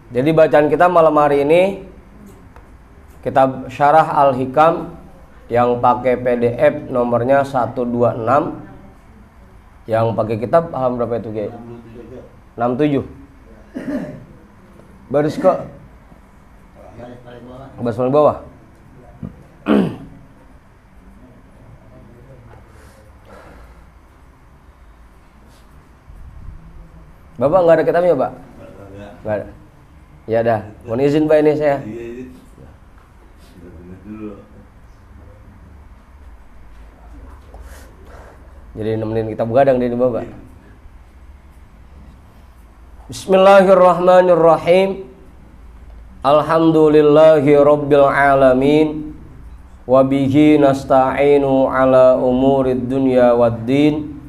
Jadi bacaan kita malam hari ini kitab Syarah Al-Hikam yang pakai PDF nomornya 126. Yang pakai kitab halaman berapa itu, Ge? 67. Baris ke baris paling bawah. Bapak nggak ada kitabnya, Pak? Nggak ada. Ya dah, mohon izin Pak ini saya. Jadi nemenin kita begadang di Bapak. Bismillahirrahmanirrahim. Alhamdulillahi rabbil alamin. Wabihi nasta'inu ala umurid dunya waddin.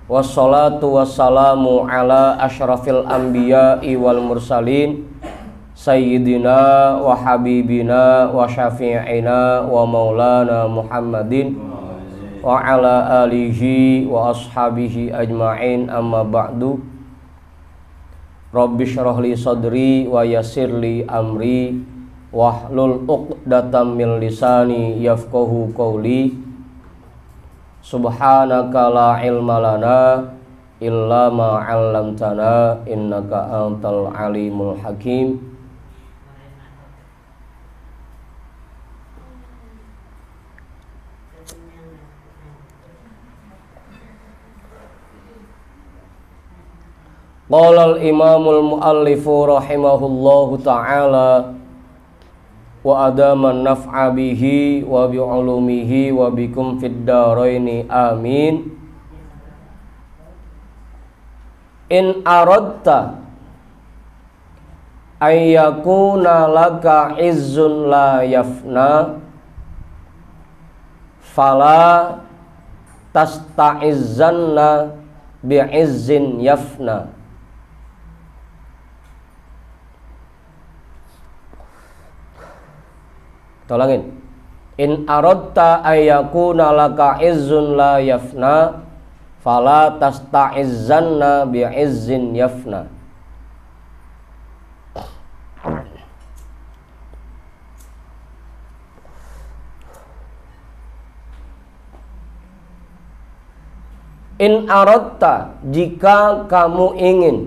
Wassalatu wassalamu ala ashrafil anbiya'i wal mursalin Sayyidina wa habibina wa syafi'ina wa maulana Muhammadin wa ala alihi wa ashabihi ajma'in, amma ba'du. Rabbi syrah li sadri wa yassir li amri wahlul 'uqdatam min lisani yafqahu qawli. Subhanaka la ilma lana illa ma 'allamtana innaka antal alimul hakim. Qala al-imamul muallifu rahimahullahu ta'ala wa adaman naf'a bihi wa bi'ulumihi wa bikum fid daraini amin. In aradta ay yakuna laka izzun la yafna fala tasta'izzanna bi'izzin yafna. Tolongin. In aradta ayyakuna laka izzun la yafna fala tasta'izzanna bi'izzin yafna. In aradta, jika kamu ingin,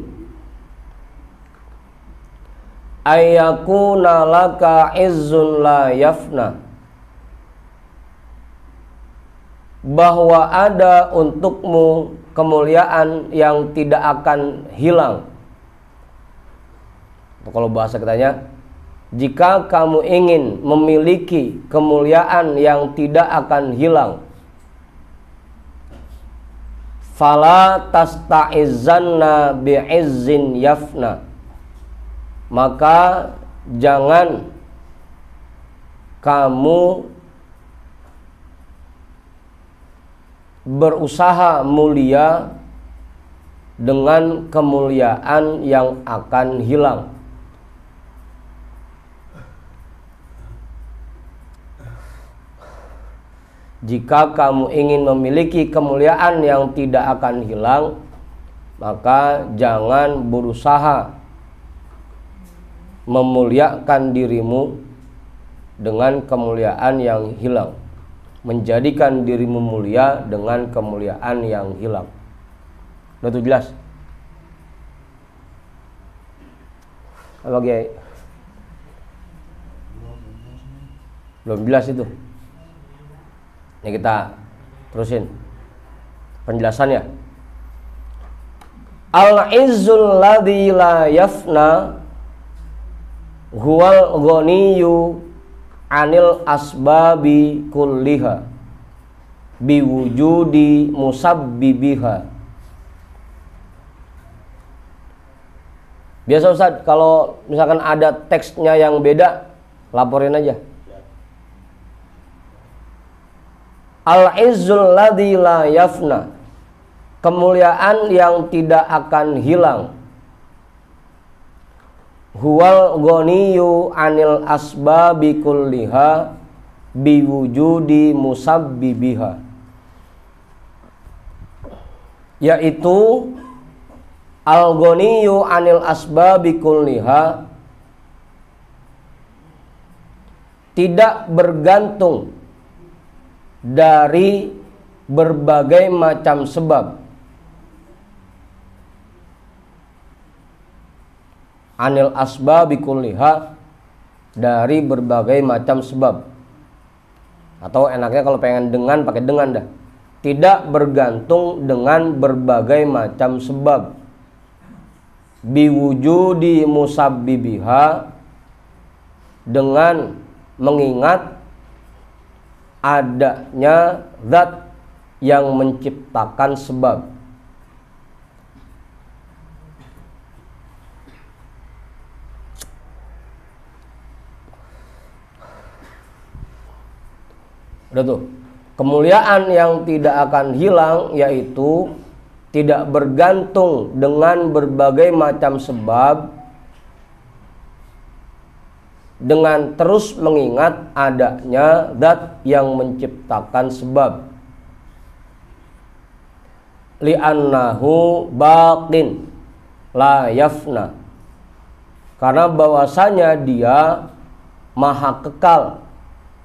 ayyakuna laka izzun la yafna, bahwa ada untukmu kemuliaan yang tidak akan hilang. Kalau bahasa kitanya, jika kamu ingin memiliki kemuliaan yang tidak akan hilang, fala tasta'izzanna bi'izzin yafna, maka jangan kamu berusaha mulia dengan kemuliaan yang akan hilang. Jika kamu ingin memiliki kemuliaan yang tidak akan hilang, maka jangan berusaha memuliakan dirimu dengan kemuliaan yang hilang, menjadikan dirimu mulia dengan kemuliaan yang hilang. Udah tuh jelas? Apa Kiai? Belum jelas itu. Ini kita terusin penjelasannya. Al-izzul ladzi la yafna huwal ghaniyu anil asbabi kulliha biwujudi musabbibiha. Biasa Ustaz, kalau misalkan ada teksnya yang beda, laporin aja. Al-izzul ladzi la yafna, kemuliaan yang tidak akan hilang. Huwal ghaniyu anil asbabi kulliha biwujudi musabbibiha, yaitu Al-ghaniyyu 'anil asbabi kulliha, tidak bergantung dari berbagai macam sebab. Anil asbabi kulliha, dari berbagai macam sebab. Atau enaknya kalau pengen dengan pakai dengan dah. Tidak bergantung dengan berbagai macam sebab. Biwujudi musabbibiha, dengan mengingat adanya zat yang menciptakan sebab. Udah tuh. Kemuliaan yang tidak akan hilang yaitu tidak bergantung dengan berbagai macam sebab, dengan terus mengingat adanya zat yang menciptakan sebab. Li'annahu baqin la yafna, karena bahwasanya dia maha kekal,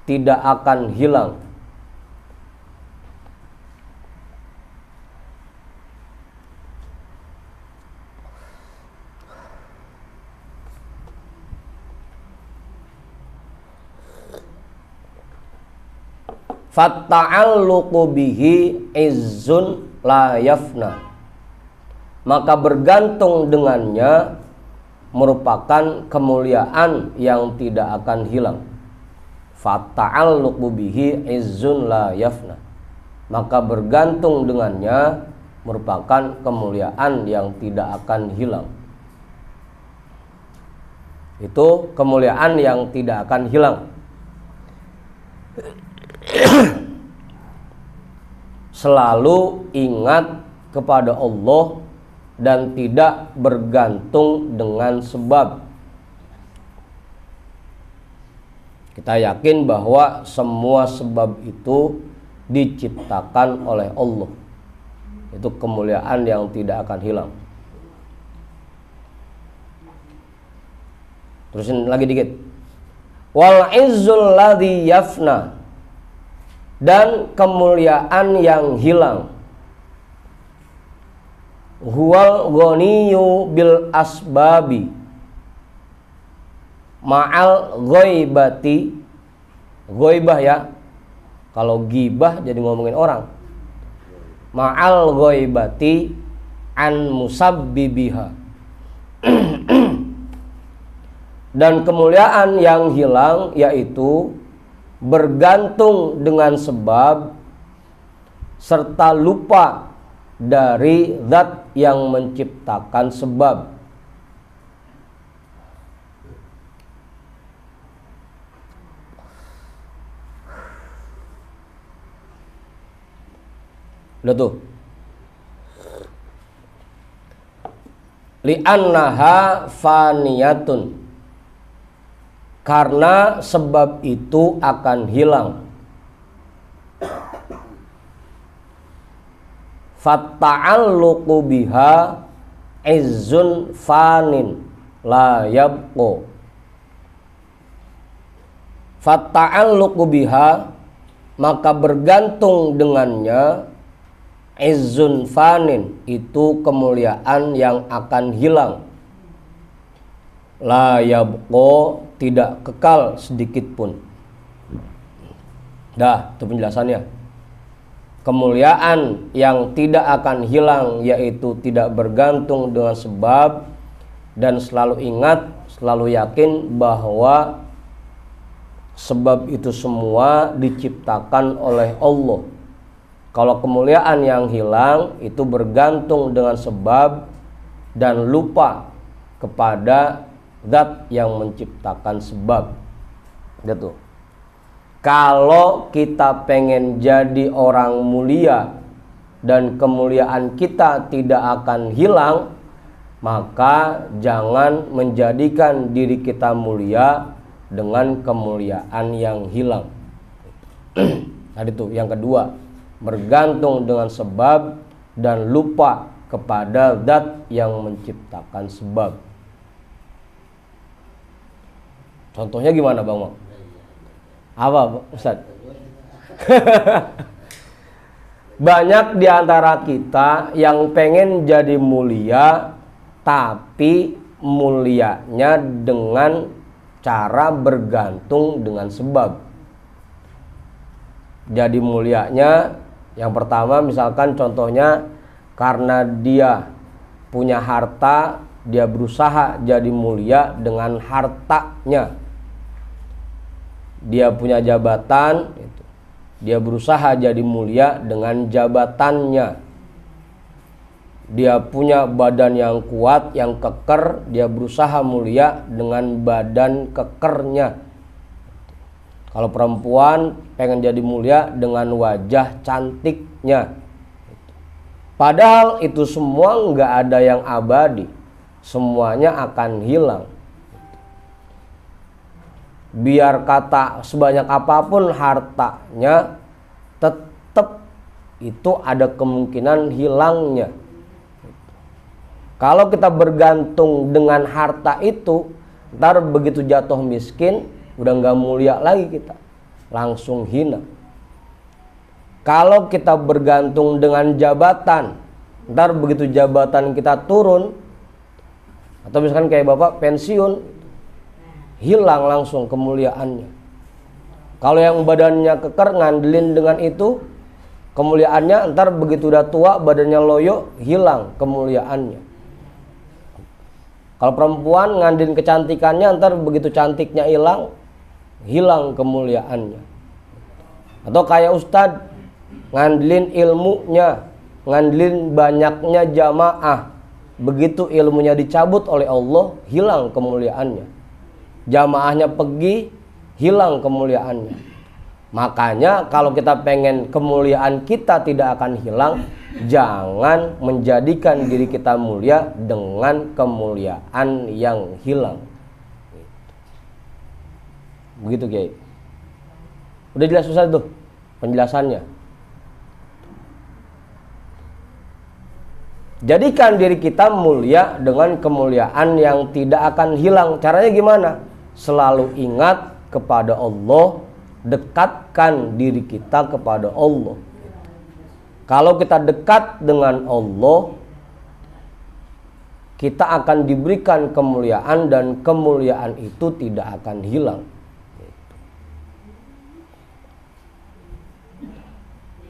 tidak akan hilang. Fatta'alluqu bihi izzun la yafna, maka bergantung dengannya merupakan kemuliaan yang tidak akan hilang. Fatta'alluqu bihi izzun la yafna, maka bergantung dengannya merupakan kemuliaan yang tidak akan hilang. Itu kemuliaan yang tidak akan hilang. Selalu ingat kepada Allah dan tidak bergantung dengan sebab. Kita yakin bahwa semua sebab itu diciptakan oleh Allah. Itu kemuliaan yang tidak akan hilang. Terusin lagi dikit. Wal izzul ladzi yafna, dan kemuliaan yang hilang. Huwal ghaniyyu bil asbabi ma'al ghaibati. Ghaibah ya, kalau gibah jadi ngomongin orang. Ma'al ghaibati an musabbibiha. Dan kemuliaan yang hilang yaitu bergantung dengan sebab serta lupa dari zat yang menciptakan sebab. Udah tuh. Li'annaha faniyatun, karena sebab itu akan hilang. Fatta'alluqu biha izzun fanin la yabqa. Fatta'alluqu biha, maka bergantung dengannya, izzun fanin, itu kemuliaan yang akan hilang. La yabqa, tidak kekal sedikit pun. Dah, itu penjelasannya. Kemuliaan yang tidak akan hilang yaitu tidak bergantung dengan sebab, dan selalu ingat, selalu yakin bahwa sebab itu semua diciptakan oleh Allah. Kalau kemuliaan yang hilang itu bergantung dengan sebab dan lupa kepada zat yang menciptakan sebab. Gitu. Kalau kita pengen jadi orang mulia dan kemuliaan kita tidak akan hilang, maka jangan menjadikan diri kita mulia dengan kemuliaan yang hilang. Tadi tuh yang kedua, bergantung dengan sebab dan lupa kepada zat yang menciptakan sebab. Contohnya gimana Bang Mak? Apa Ustaz? Banyak di antara kita yang pengen jadi mulia, tapi mulianya dengan cara bergantung dengan sebab. Jadi mulianya yang pertama misalkan contohnya karena dia punya harta, dia berusaha jadi mulia dengan hartanya. Dia punya jabatan, dia berusaha jadi mulia dengan jabatannya. Dia punya badan yang kuat, yang keker, dia berusaha mulia dengan badan kekernya. Kalau perempuan pengen jadi mulia dengan wajah cantiknya. Padahal itu semua nggak ada yang abadi, semuanya akan hilang. Biar kata sebanyak apapun hartanya, tetap itu ada kemungkinan hilangnya. Kalau kita bergantung dengan harta itu, ntar begitu jatuh miskin, udah nggak mulia lagi kita, langsung hina. Kalau kita bergantung dengan jabatan, ntar begitu jabatan kita turun, atau misalkan kayak bapak pensiun, hilang langsung kemuliaannya. Kalau yang badannya keker ngandelin dengan itu, kemuliaannya ntar begitu udah tua badannya loyo, hilang kemuliaannya. Kalau perempuan ngandelin kecantikannya, ntar begitu cantiknya hilang, hilang kemuliaannya. Atau kayak ustadz ngandelin ilmunya, ngandelin banyaknya jamaah, begitu ilmunya dicabut oleh Allah, hilang kemuliaannya. Jamaahnya pergi, hilang kemuliaannya. Makanya kalau kita pengen kemuliaan kita tidak akan hilang, jangan menjadikan diri kita mulia dengan kemuliaan yang hilang. Begitu Kiai. Udah jelas susah tuh penjelasannya. Jadikan diri kita mulia dengan kemuliaan yang tidak akan hilang. Caranya gimana? Selalu ingat kepada Allah, dekatkan diri kita kepada Allah. Kalau kita dekat dengan Allah, kita akan diberikan kemuliaan dan kemuliaan itu tidak akan hilang.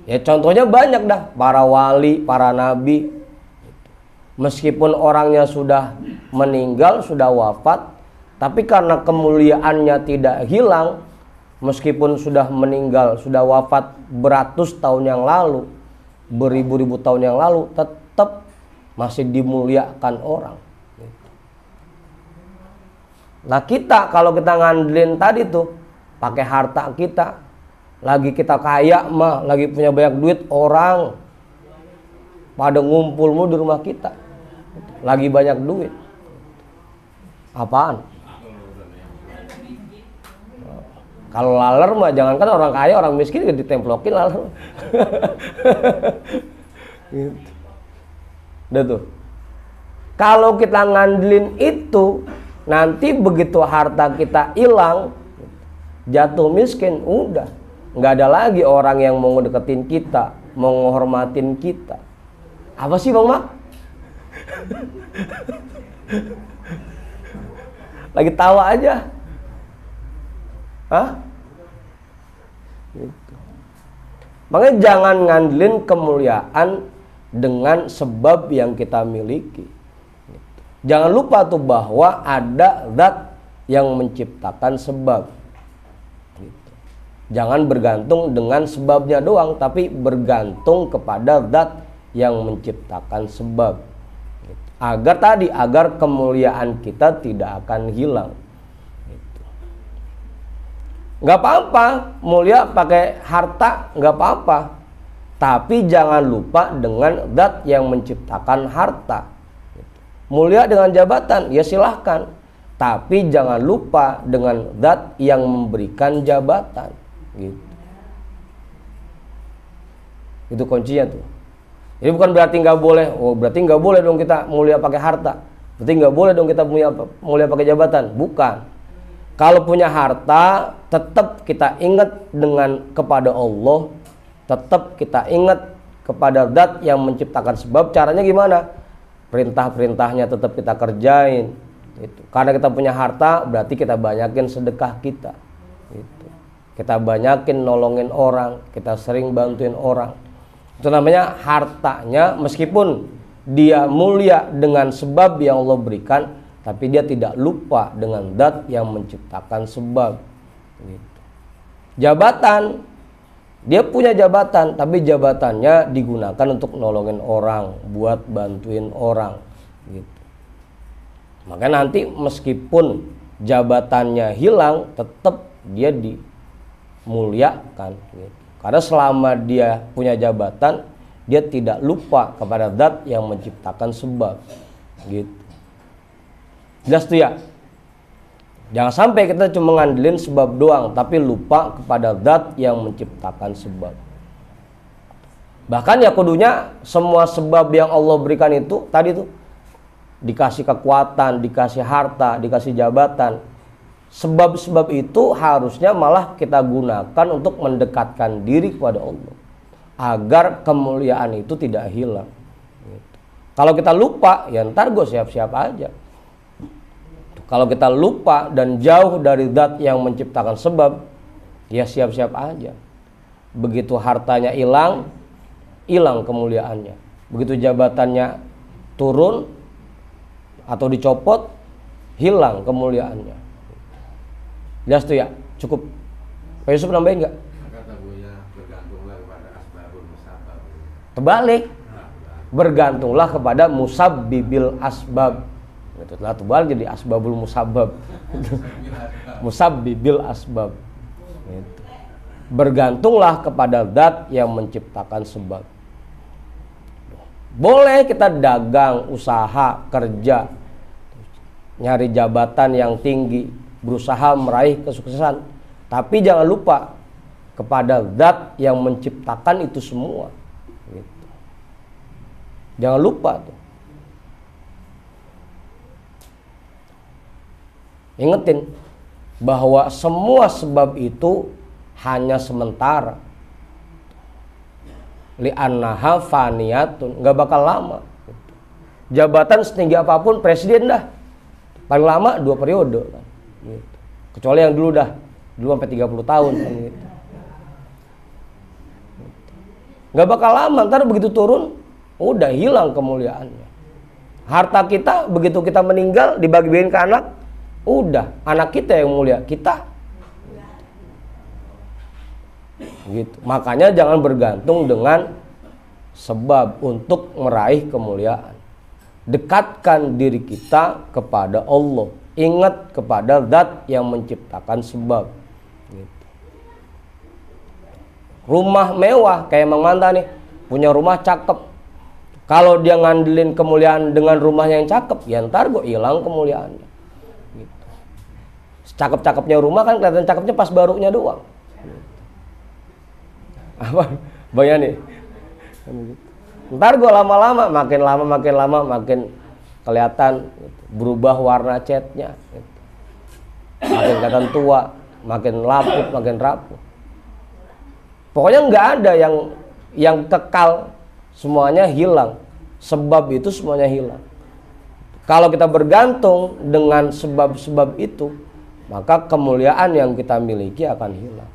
Ya contohnya banyak dah, para wali, para nabi. Meskipun orangnya sudah meninggal, sudah wafat, tapi karena kemuliaannya tidak hilang, meskipun sudah meninggal, sudah wafat beratus tahun yang lalu, beribu-ribu tahun yang lalu, tetap masih dimuliakan orang. Nah kita, kalau kita ngandelin tadi tuh, pakai harta kita, lagi kita kaya mah, lagi punya banyak duit, orang pada ngumpul mulu di rumah kita, lagi banyak duit. Apaan? Kalau laler mah jangankan orang kaya, orang miskin juga ditemplokin laler. Gitu. Udah tuh. Kalau kita ngandelin itu, nanti begitu harta kita hilang, jatuh miskin, udah nggak ada lagi orang yang mau deketin kita, mau menghormatin kita. Apa sih Bang Mak? Lagi tawa aja. Hah? Gitu. Makanya jangan ngandelin kemuliaan dengan sebab yang kita miliki. Gitu. Jangan lupa tuh bahwa ada zat yang menciptakan sebab. Gitu. Jangan bergantung dengan sebabnya doang, tapi bergantung kepada zat yang menciptakan sebab. Gitu. Agar kemuliaan kita tidak akan hilang. Nggak apa-apa mulia pakai harta, nggak apa-apa, tapi jangan lupa dengan zat yang menciptakan harta. Mulia dengan jabatan, ya silahkan, tapi jangan lupa dengan zat yang memberikan jabatan. Gitu. Itu kuncinya tuh. Jadi bukan berarti nggak boleh, oh berarti nggak boleh dong kita mulia pakai harta, berarti nggak boleh dong kita mulia pakai jabatan. Bukan. Kalau punya harta, tetap kita ingat kepada Allah, tetap kita ingat kepada Zat yang menciptakan sebab. Caranya gimana? Perintah-perintahnya tetap kita kerjain. Gitu. Karena kita punya harta, berarti kita banyakin sedekah kita. Gitu. Kita banyakin nolongin orang, kita sering bantuin orang. Itu namanya hartanya, meskipun dia mulia dengan sebab yang Allah berikan, tapi dia tidak lupa dengan Zat yang menciptakan sebab. Gitu. Jabatan, dia punya jabatan, tapi jabatannya digunakan untuk nolongin orang, buat bantuin orang. Gitu. Maka nanti meskipun jabatannya hilang, tetap dia dimuliakan. Gitu. Karena selama dia punya jabatan, dia tidak lupa kepada Zat yang menciptakan sebab. Gitu. Jelas tuh ya? Jangan sampai kita cuma ngandelin sebab doang, tapi lupa kepada Zat yang menciptakan sebab. Bahkan ya kudunya semua sebab yang Allah berikan itu tadi tuh, dikasih kekuatan, dikasih harta, dikasih jabatan. Sebab-sebab itu harusnya malah kita gunakan untuk mendekatkan diri kepada Allah, agar kemuliaan itu tidak hilang. Gitu. Kalau kita lupa, ya ntar gue siap-siap aja. Kalau kita lupa dan jauh dari Zat yang menciptakan sebab, ya siap-siap aja. Begitu hartanya hilang, hilang kemuliaannya. Begitu jabatannya turun atau dicopot, hilang kemuliaannya. Jelas tuh ya? Cukup. Pak Yusuf nambahin nggak? Kata Buya, bergantunglah kepada asbabul musabab. Terbalik. Bergantunglah kepada musabbibil asbab. Setelah tebal jadi asbabul musabab. Musabbibil asbab. Gitu. Bergantunglah kepada Zat yang menciptakan sebab. Boleh kita dagang, usaha, kerja, nyari jabatan yang tinggi, berusaha meraih kesuksesan, tapi jangan lupa kepada Zat yang menciptakan itu semua. Gitu. Jangan lupa tuh. Ingetin bahwa semua sebab itu hanya sementara. Li'annaha faniyatun, nggak bakal lama. Jabatan setinggi apapun presiden dah, paling lama 2 periode kan. Gitu. Kecuali yang dulu sampai 30 tahun kan gitu. Nggak bakal lama, ntar begitu turun udah hilang kemuliaannya. Harta kita begitu kita meninggal dibagi-bagiin ke anak, udah anak kita yang mulia, kita. Gitu. Makanya jangan bergantung dengan sebab untuk meraih kemuliaan. Dekatkan diri kita kepada Allah. Ingat kepada Zat yang menciptakan sebab. Gitu. Rumah mewah kayak Mang Manta nih, punya rumah cakep. Kalau dia ngandelin kemuliaan dengan rumahnya yang cakep, ya ntar gue hilang kemuliaannya. Cakep-cakepnya rumah kan kelihatan cakepnya pas barunya doang. Apa? Bayang nih. Ntar gue lama-lama, makin lama makin kelihatan berubah warna catnya. Makin kelihatan tua, makin laput, makin rapuh. Pokoknya nggak ada yang kekal, semuanya hilang. Sebab itu semuanya hilang. Kalau kita bergantung dengan sebab-sebab itu, maka kemuliaan yang kita miliki akan hilang.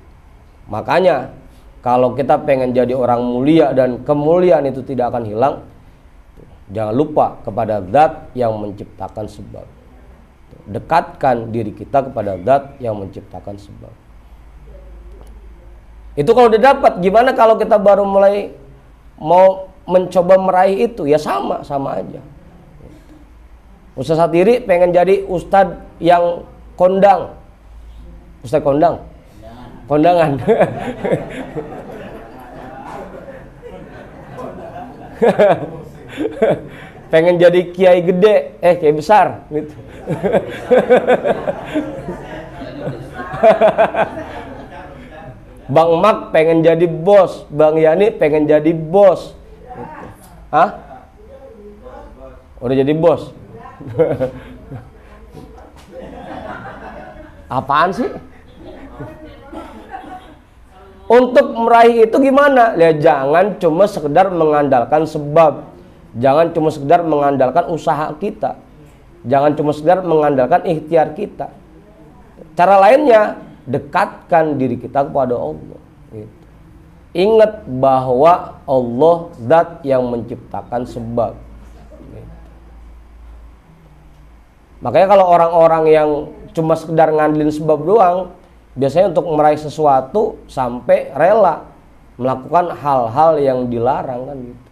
Makanya kalau kita pengen jadi orang mulia dan kemuliaan itu tidak akan hilang, jangan lupa kepada Zat yang menciptakan sebab. Dekatkan diri kita kepada Zat yang menciptakan sebab. Itu kalau udah dapat. Gimana kalau kita baru mulai mau mencoba meraih itu? Ya sama aja. Ustaz Satiri pengen jadi ustadz yang kondang. Ustaz kondang? Kondangan. Pengen jadi kiai gede, kiai besar gitu. Bang Mak pengen jadi bos, Bang Yani pengen jadi bos gitu. Hah? Udah jadi bos. Apaan sih? Untuk meraih itu gimana? Ya jangan cuma sekedar mengandalkan sebab. Jangan cuma sekedar mengandalkan usaha kita. Jangan cuma sekedar mengandalkan ikhtiar kita. Cara lainnya, dekatkan diri kita kepada Allah. Gitu. Ingat bahwa Allah zat yang menciptakan sebab. Gitu. Makanya kalau orang-orang yang cuma sekedar ngandelin sebab doang, biasanya untuk meraih sesuatu sampai rela melakukan hal-hal yang dilarang kan gitu.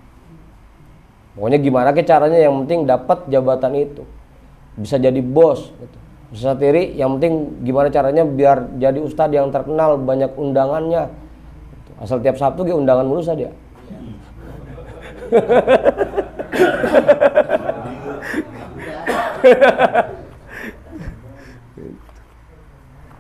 Pokoknya gimana ke caranya, yang penting dapat jabatan itu. Bisa jadi bos gitu. Bisa satiri, yang penting gimana caranya biar jadi ustadz yang terkenal, banyak undangannya. Asal tiap Sabtu ge undangan mulu saja.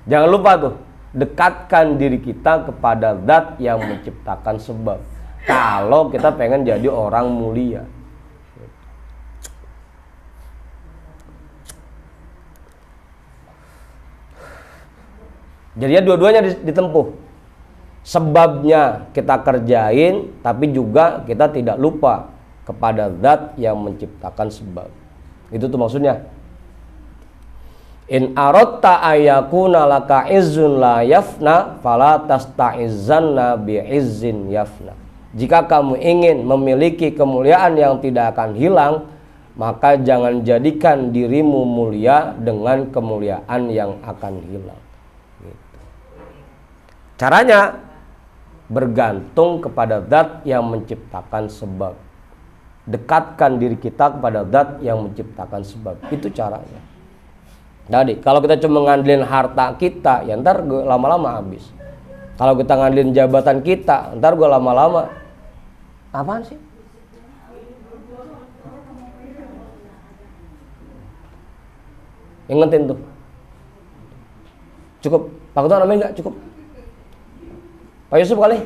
Jangan lupa tuh, dekatkan diri kita kepada zat yang menciptakan sebab. Kalau kita pengen jadi orang mulia. Jadi ya dua-duanya ditempuh. Sebabnya kita kerjain, tapi juga kita tidak lupa kepada zat yang menciptakan sebab. Itu tuh maksudnya. In aradta ayakuna laka izzun la yafna fala tasta'izzanna bi'izzin yafna. Jika kamu ingin memiliki kemuliaan yang tidak akan hilang, maka jangan jadikan dirimu mulia dengan kemuliaan yang akan hilang. Gitu. Caranya bergantung kepada zat yang menciptakan sebab. Dekatkan diri kita kepada zat yang menciptakan sebab. Itu caranya. Jadi kalau kita cuma ngandelin harta kita, ya ntar lama-lama habis. Kalau kita ngandelin jabatan kita, ntar gue lama-lama apaan sih? Ingetin tuh. Cukup. Pak Ketua namanya nggak cukup. Pak Yusuf kali.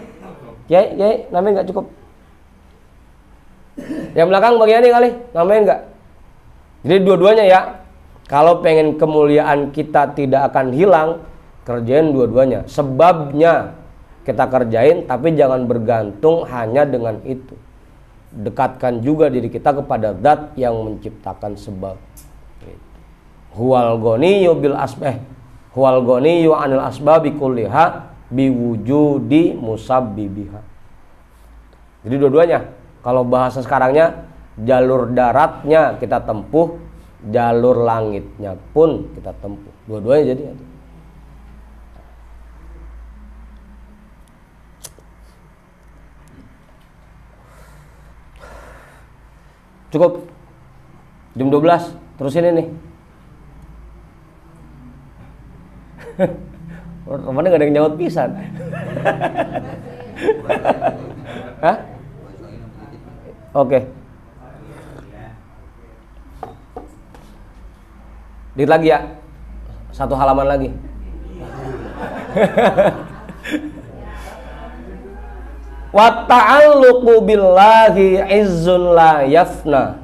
Yai namanya nggak cukup. Yang belakang bagian ini kali, namanya nggak. Jadi dua-duanya ya. Kalau pengen kemuliaan kita tidak akan hilang, kerjain dua-duanya. Sebabnya kita kerjain, tapi jangan bergantung hanya dengan itu. Dekatkan juga diri kita kepada zat yang menciptakan sebab. Huwal ghaniyyu bil asbah. Huwal ghaniyyu 'anil asbabi kulliha biwujudi musabbibiha. Jadi dua-duanya. Kalau bahasa sekarangnya, jalur daratnya kita tempuh, jalur langitnya pun kita tempuh. Dua-duanya jadi. Cukup. Jam 12. Terusin ini. Kemana gak ada yang nyaut pisan. Hah? Oke. Dikit lagi ya. Satu halaman lagi. Wa ta'alluqu billahi izzun la yafna.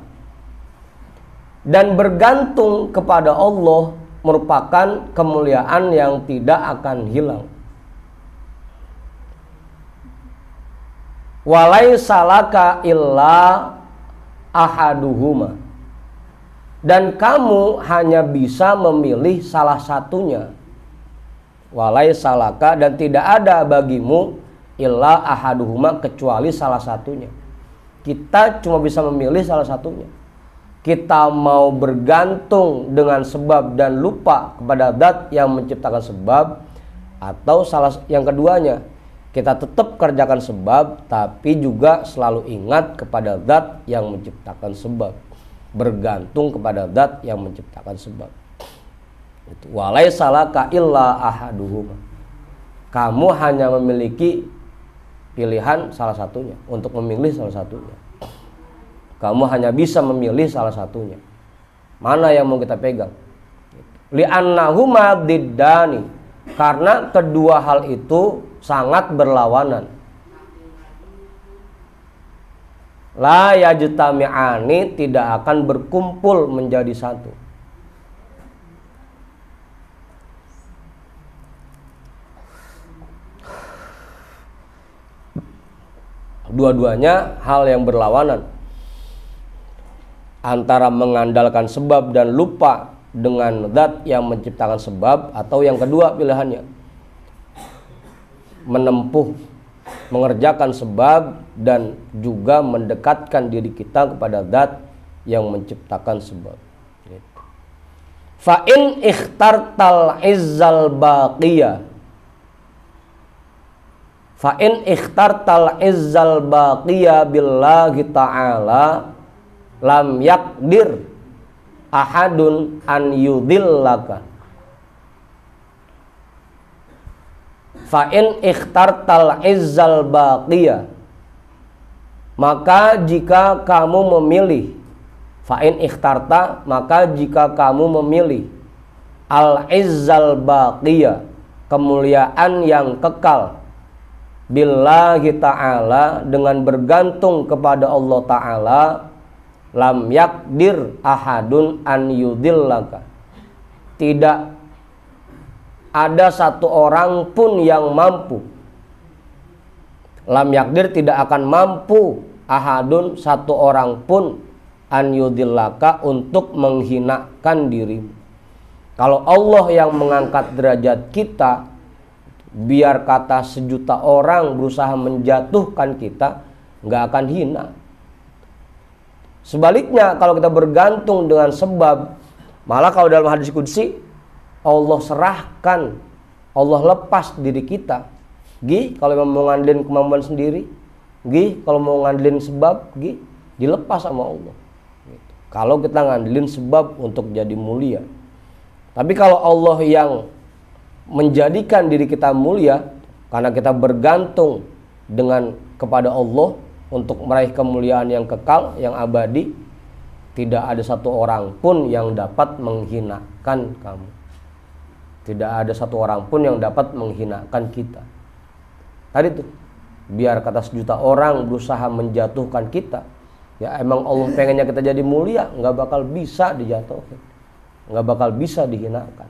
Dan bergantung kepada Allah merupakan kemuliaan yang tidak akan hilang. Walaysa laka illa ahaduhuma. Dan kamu hanya bisa memilih salah satunya. Walaysa laka, dan tidak ada bagimu illa ahaduhuma, kecuali salah satunya. Kita cuma bisa memilih salah satunya. Kita mau bergantung dengan sebab dan lupa kepada zat yang menciptakan sebab, atau salah yang keduanya, kita tetap kerjakan sebab tapi juga selalu ingat kepada zat yang menciptakan sebab, bergantung kepada zat yang menciptakan sebab. Walaysa laka illa ahaduhuma. Kamu hanya memiliki pilihan salah satunya, untuk memilih salah satunya. Kamu hanya bisa memilih salah satunya. Mana yang mau kita pegang? Li'annahuma diddani. Karena kedua hal itu sangat berlawanan. La yajtami'ani, tidak akan berkumpul menjadi satu. Dua-duanya hal yang berlawanan, antara mengandalkan sebab dan lupa dengan zat yang menciptakan sebab, atau yang kedua pilihannya, menempuh, mengerjakan sebab dan juga mendekatkan diri kita kepada zat yang menciptakan sebab. Fa in ikhtartal izzal baqiyah, fa in ikhtartal izzal baqiyah billahi ta'ala lam yakdir ahadun an yudillaka. Fa in ikhtartal izzal baqiyah, maka jika kamu memilih, fa in ikhtarta, maka jika kamu memilih al izzal baqiyah, kemuliaan yang kekal, billahi ta'ala, dengan bergantung kepada Allah Ta'ala, lam yakdir ahadun an yudillaka, tidak ada satu orang pun yang mampu, lam yakdir, tidak akan mampu, ahadun, satu orang pun, an yudillaka, untuk menghinakan dirimu. Kalau Allah yang mengangkat derajat kita, biar kata 1.000.000 orang berusaha menjatuhkan kita, nggak akan hina. Sebaliknya, kalau kita bergantung dengan sebab, malah kalau dalam hadis qudsi, Allah serahkan, Allah lepas diri kita. Kalau mau ngandelin kemampuan sendiri, kalau mau ngandelin sebab, dilepas sama Allah. Kalau kita ngandelin sebab untuk jadi mulia. Tapi kalau Allah yang menjadikan diri kita mulia, karena kita bergantung dengan kepada Allah untuk meraih kemuliaan yang kekal, yang abadi, tidak ada satu orang pun yang dapat menghinakan kamu. Tidak ada satu orang pun yang dapat menghinakan kita. Tadi tuh, biar kata 1.000.000 orang berusaha menjatuhkan kita, ya emang Allah pengennya kita jadi mulia, nggak bakal bisa dijatuhkan, nggak bakal bisa dihinakan.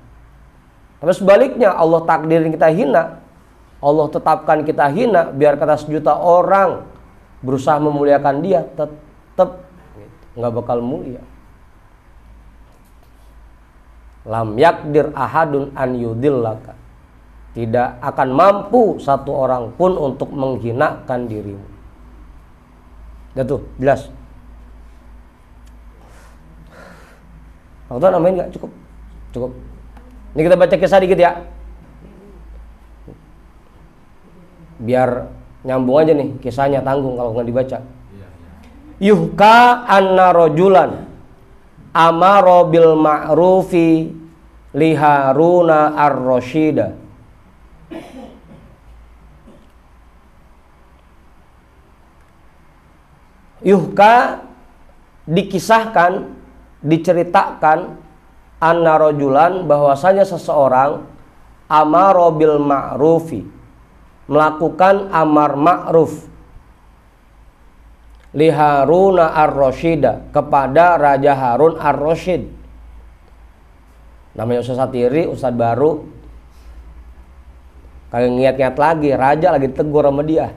Tapi sebaliknya, Allah takdirin kita hina, Allah tetapkan kita hina, biar kata 1.000.000 orang berusaha memuliakan dia, tetap nggak bakal mulia. Lam yakdir ahadun an yudillaka, tidak akan mampu satu orang pun untuk menghinakan dirimu. Udah tuh, jelas. Waktu nambahin nggak? Cukup. Cukup. Ini kita baca kisah dikit ya, biar nyambung aja nih kisahnya, tanggung kalau nggak dibaca. Yuhka anna rojulan amaro bil ma'rufi li Haruna ar-Rasyida. Yuhka, dikisahkan, diceritakan, anna rojulan, bahwasanya seseorang, amaro bil ma'rufi, melakukan amar ma'ruf, li Haruna ar-Rasyida, kepada Raja Harun ar-Rasyid. Namanya Ustaz Satiri, Ustaz baru, kagak ngiat-ngiat lagi, raja lagi tegur sama dia.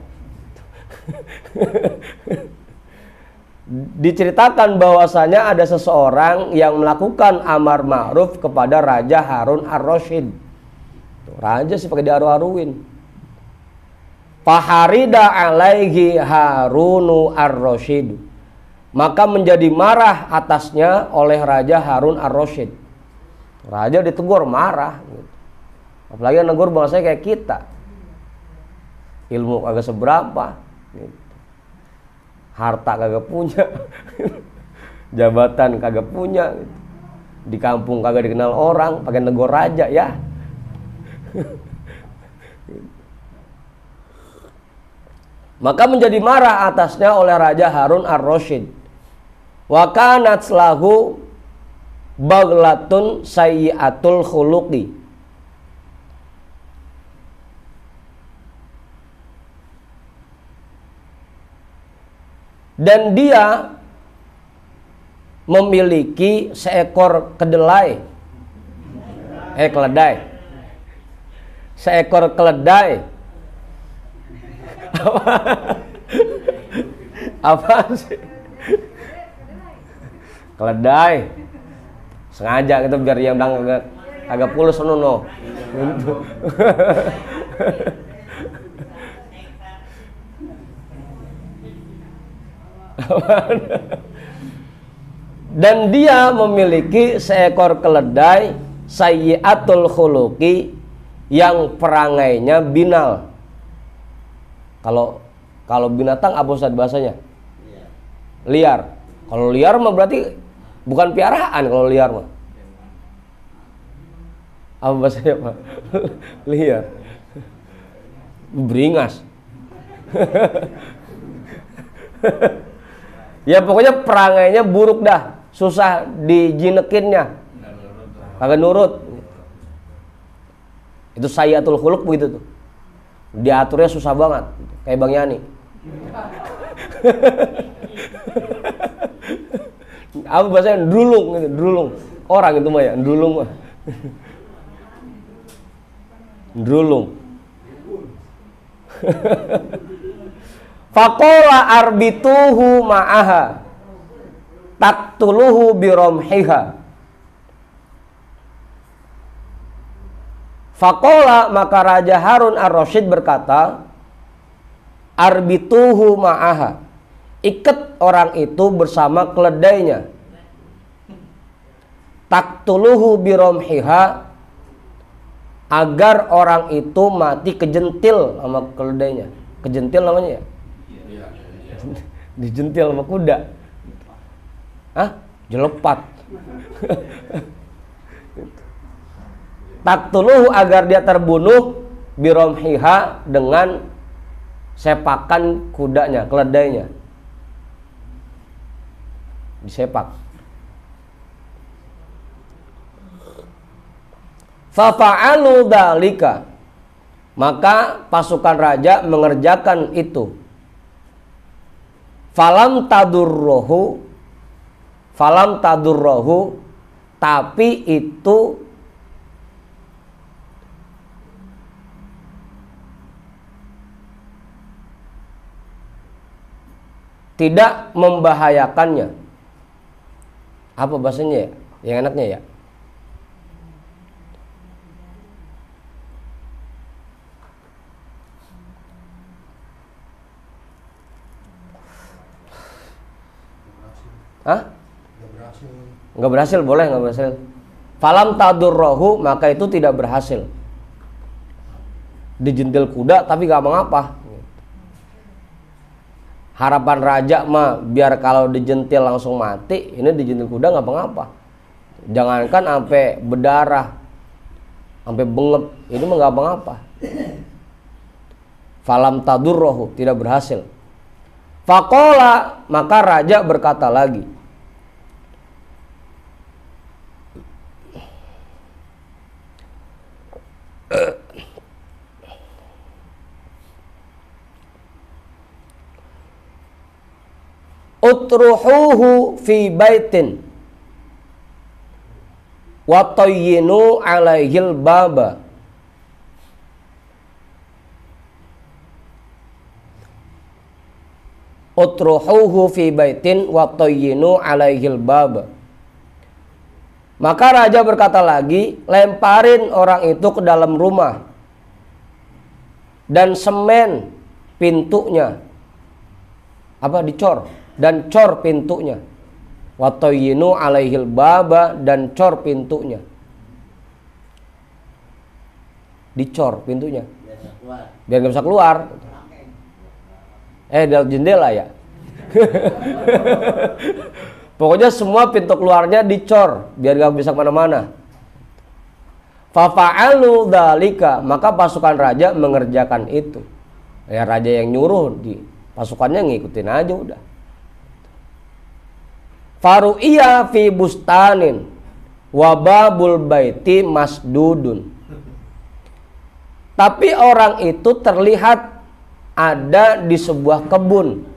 Diceritakan bahwasanya ada seseorang yang melakukan amar ma'ruf kepada Raja Harun ar-Rasyid. Raja sih pakai diaru-aruin. Faharida alaihi Harunu ar-Rasyid, maka menjadi marah atasnya oleh Raja Harun ar-Rasyid. Raja ditegur, marah gitu. Apalagi negur bahasanya kayak kita, ilmu kagak seberapa gitu. Harta kagak punya, jabatan kagak punya gitu. Di kampung kagak dikenal orang, pakai negur raja ya. Maka menjadi marah atasnya oleh Raja Harun ar-Rasyid. Wa kanat lahu baglatun sayyi'atul khuluqi, Dan dia memiliki seekor keledai. Keledai. Seekor keledai. Apa sih? Keledai. Sengaja gitu biar yang agak pulus no. Dan dia memiliki seekor keledai sayyi'atul khuluqi yang perangainya binal. Kalau binatang apa Ustaz bahasanya? Liar. Kalau liar mah berarti bukan piaraan kalau liar mah. Apa bahasanya Pak? Liar. Beringas. Ya pokoknya perangainya buruk dah, susah dijinekinnya, kagak nurut. Itu sayyatul khuluq begitu tuh. Diaturnya susah banget, kayak Bang Yani. Apa bahasanya drulung gitu, drulung. Orang itu mah ya, drulung mah. Drulung. Faqala arbituhu ma'aha taqtuluhu biromhiha. Faqala, maka Raja Harun ar-Rasyid berkata, arbituhu ma'aha, ikat orang itu bersama keledainya. Taqtuluhu biromhiha, agar orang itu mati kejentil sama keledainya. Kejentil namanya ya? Dijentil sama kuda. Jelepat. Taqtuluhu, agar dia terbunuh biromhiha, dengan sepakan kudanya, keledainya. Disepak. Fafa'alu dalika, maka pasukan raja mengerjakan itu. Falam tadurrohu, tapi itu tidak membahayakannya. Apa bahasanya ya? Yang enaknya ya? Nggak berhasil, boleh nggak berhasil. Falam tadurrohu, maka itu tidak berhasil. Dijentil kuda tapi nggak mengapa. Harapan raja mah biar kalau dijentil langsung mati, ini dijentil kuda nggak mengapa. Jangankan sampai berdarah, sampai bengep, ini mah nggak mengapa. Falam tadurrohu, tidak berhasil. Faqala, maka raja berkata lagi, utruhuhu fi baitin wa tayyinu alaihil baba. Utruhuhu fi baitin wa tayyinu alaihil baba. Maka raja berkata lagi, lemparin orang itu ke dalam rumah dan semen pintunya. Dicor, dan cor pintunya. Wa tayyinu alaihil baba, dan cor pintunya. Dicor pintunya. Biar nggak bisa keluar. Dari jendela ya. Pokoknya semua pintu keluarnya dicor biar gak bisa kemana-mana. Fafa'alu dalika, maka pasukan raja mengerjakan itu. Ya raja yang nyuruh, di pasukannya ngikutin aja udah. Faru'iya fi bustanin wababul baiti masdudun. Tapi orang itu terlihat ada di sebuah kebun.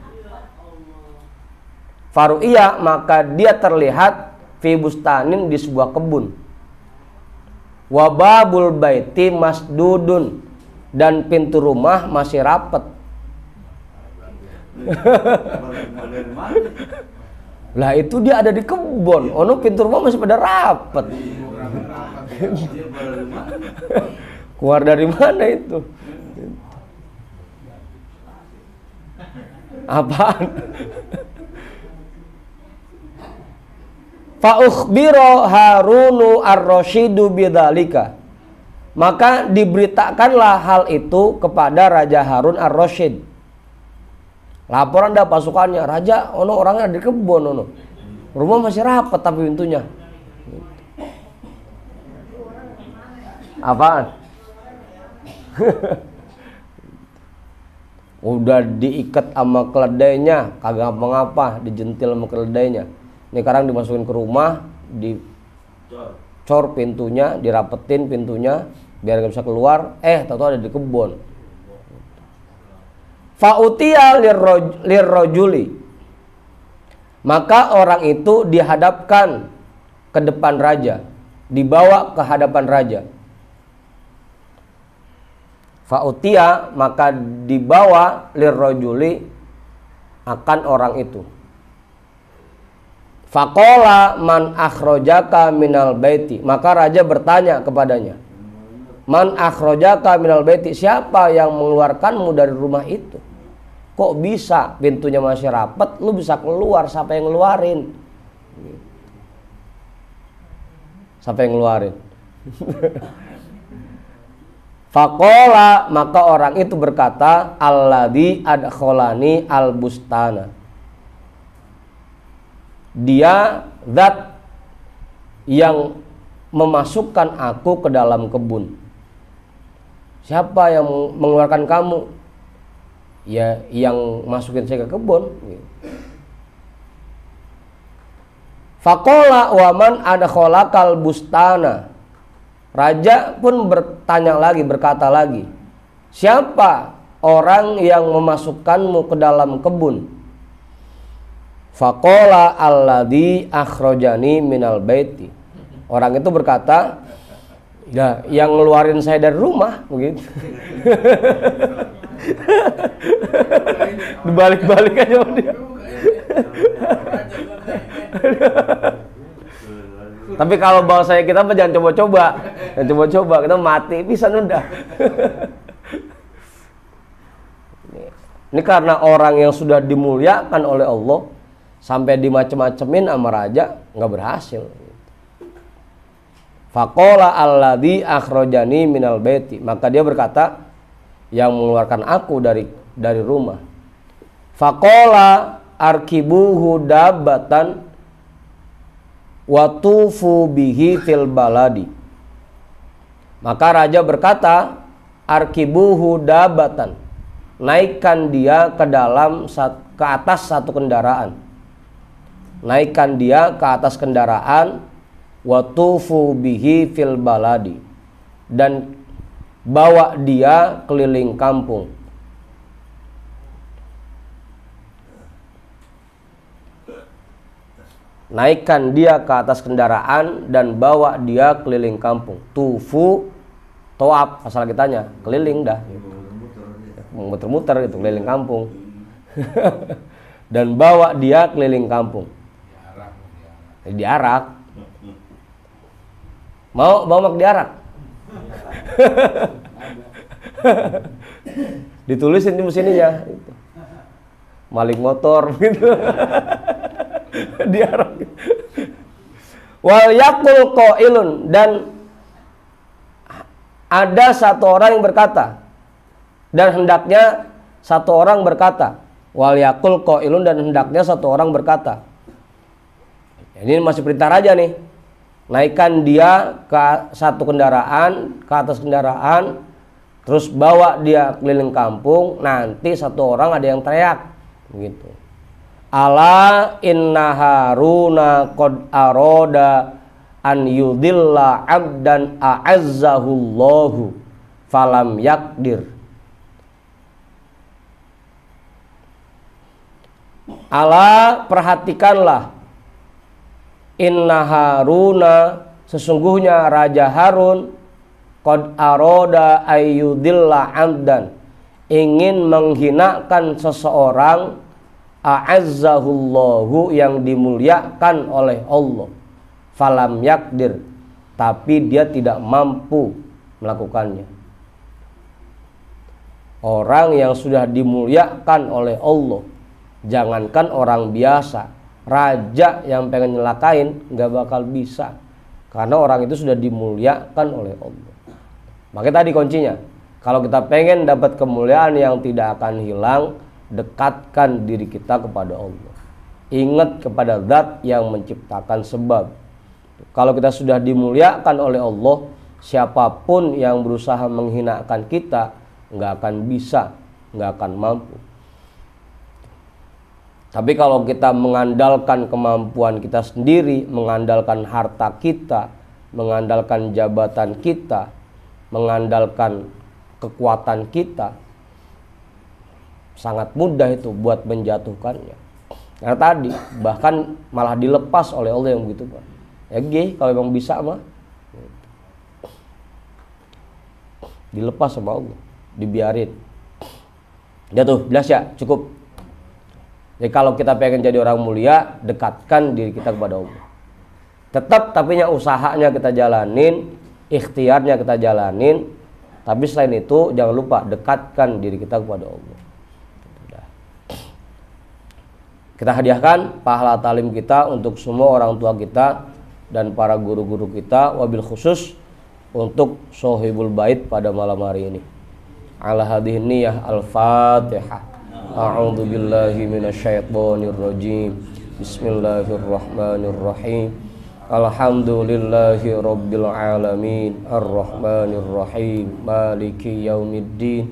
Faru'iya, maka dia terlihat fi bustanin, di sebuah kebun. Wa babul baiti masdudun, dan pintu rumah masih rapet. Lah itu dia ada di kebun, ono pintu rumah masih pada rapet. Keluar dari mana itu? Apaan? Fa ukhbiro Harunu ar-Rasyidu bidzalika, maka diberitakanlah hal itu kepada Raja Harun ar-Rasyid. Laporan dah pasukannya, raja ono orangnya di kebun, ono rumah masih rapat tapi pintunya. Apaan? Udah diikat sama keledainya, kagak ngapa-ngapa, dijentil sama keledainya. Ini sekarang dimasukin ke rumah, dicor pintunya, dirapetin pintunya biar gak bisa keluar. Tahu-tahu ada di kebun. Fa'utiya lirrojuli, maka orang itu dihadapkan ke depan raja, dibawa ke hadapan raja. Fa'utiya, maka dibawa lirrojuli, akan orang itu. Faqala man akhrajaka minal baiti, maka raja bertanya kepadanya, man akhrajaka minal baiti, siapa yang mengeluarkanmu dari rumah itu? Kok bisa pintunya masih rapat, lu bisa keluar, siapa yang ngeluarin? Siapa yang ngeluarin? Faqala, maka orang itu berkata, alladzi adkholani albustana, dia zat yang memasukkan aku ke dalam kebun. Siapa yang mengeluarkan kamu? Ya, yang masukin saya ke kebun. Faqala wa man adkholakal bustana, raja pun bertanya lagi, berkata lagi, siapa orang yang memasukkanmu ke dalam kebun? Faqala alladzi akhrajani minal baiti, orang itu berkata, ya, yang ngeluarin saya dari rumah, begitu. Dibalik-balik aja dia. Tapi kalau bahasa kita jangan coba-coba, kita mati bisa nunda. Ini karena orang yang sudah dimuliakan oleh Allah sampai dimacem-macemin sama raja nggak berhasil. Faqala alladzi akhrajani minal baiti, maka dia berkata, yang mengeluarkan aku dari rumah. Faqala arkibuhu dabbatan watufu bihi fil baladi, maka raja berkata, arkibuhu dabbatan, naikkan dia ke atas satu kendaraan. Naikkan dia ke atas kendaraan, watufu bihi fil baladi, dan bawa dia keliling kampung. Naikkan dia ke atas kendaraan dan bawa dia keliling kampung. Tufu, toab, asal kitanya, keliling dah. Muter-muter gitu, keliling kampung. Dan bawa dia keliling kampung. Diarak. Mau bawa mak diarak? Ditulisin di mesinnya itu. Maling motor gitu. Diarak. Wal yaqul qailun, dan ada satu orang yang berkata, dan hendaknya satu orang berkata. Wal yaqul qailun, dan hendaknya satu orang berkata. Ini masih perintah raja nih. Naikkan dia ke satu kendaraan, ke atas kendaraan, terus bawa dia keliling kampung. Nanti satu orang ada yang teriak gitu. Ala inna Haruna qad aroda an yudilla abdan a'azzahullahu falam yakdir. Ala, perhatikanlah, inna Haruna, sesungguhnya Raja Harun, qad aroda ayyudilla abdan, ingin menghinakan seseorang, a'azzahullahu, yang dimuliakan oleh Allah, falam yakdir, tapi dia tidak mampu melakukannya. Orang yang sudah dimuliakan oleh Allah, jangankan orang biasa, raja yang pengen nyelakain nggak bakal bisa, karena orang itu sudah dimuliakan oleh Allah. Makanya tadi kuncinya, kalau kita pengen dapat kemuliaan yang tidak akan hilang, dekatkan diri kita kepada Allah. Ingat kepada zat yang menciptakan sebab. Kalau kita sudah dimuliakan oleh Allah, siapapun yang berusaha menghinakan kita nggak akan bisa, nggak akan mampu. Tapi kalau kita mengandalkan kemampuan kita sendiri, mengandalkan harta kita, mengandalkan jabatan kita, mengandalkan kekuatan kita, sangat mudah itu buat menjatuhkannya. Karena tadi bahkan malah dilepas oleh Allah yang begitu, Pak. Ya kalau memang bisa mah dilepas sama Allah, dibiarin. Ya tuh, jelas ya, cukup. Jadi kalau kita pengen jadi orang mulia, dekatkan diri kita kepada Allah. Tetap tapinya usahanya kita jalanin, ikhtiarnya kita jalanin, tapi selain itu jangan lupa dekatkan diri kita kepada Allah. Kita hadiahkan pahala talim kita untuk semua orang tua kita dan para guru-guru kita, wabil khusus untuk Sohibul Bait pada malam hari ini. Ala hadhihi niyah al-Fatihah. A'udzu billahi minasyaitonir rajim. Bismillahirrahmanirrahim. Alhamdulillahi rabbil alamin, arrahmanir rahim, maliki yaumiddin.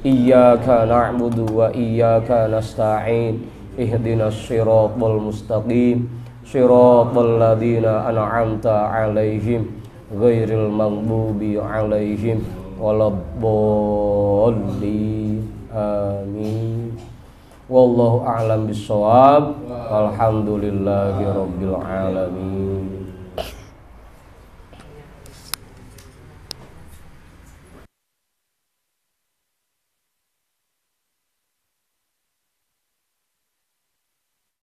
Iyyaka na'budu wa iyyaka nasta'in. Ihdinas siratal mustaqim, siratal ladzina an'amta 'alaihim ghairil maghdubi 'alaihim waladdallin. Amin. Wallahu a'lam bissawab. Alhamdulillahi rabbil alamin.